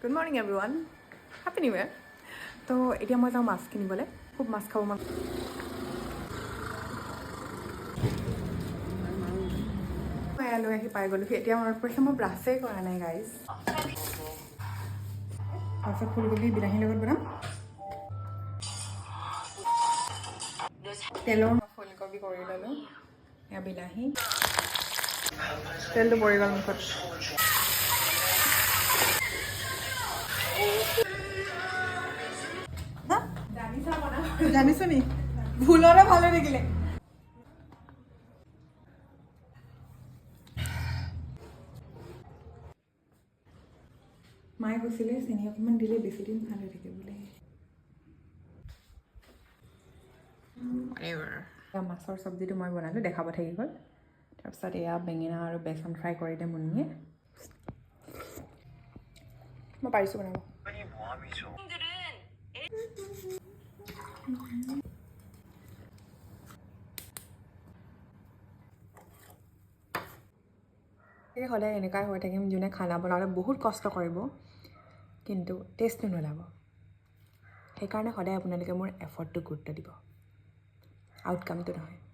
Good morning everyone. Happy New Year. তো এতিয়া মই যাওঁ মাছ কিনিবলৈ খুব মাছ খাব মন লৈ আহি পাই গ'লোঁ এতিয়া মনত পৰিছে মই ব্ৰাছেই কৰা নাই গাইজ তাৰপিছত ফুলকবি বিলাহীৰ লগত বনাম তেলৰ ফুলকবি কৰি ল'লোঁ এয়া বিলাহী তেলটো পৰি গ'ল মুখত জানিছো নি ভুলৰে ভালে দেখিলে মায়ে কৈছিলে চেনি অকণমান দিলে বেছি দিন ভালে থাকে বোলে মাছৰ চব্জিটো মই বনালোঁ দেখাব থাকি গ'ল তাৰপিছত এয়া বেঙেনা আৰু বেচন ফ্ৰাই কৰিলে মুনিয়ে মই পাৰিছোঁ বনাব সদায় এনেকুৱাই হৈ থাকিম যোনে খানা বনালে বহুত কষ্ট কৰিব কিন্তু টেষ্টটো নোলাব সেইকাৰণে সদায় আপোনালোকে মোৰ এফৰ্টটো গুৰুত্ব দিব আউটকামটো নহয়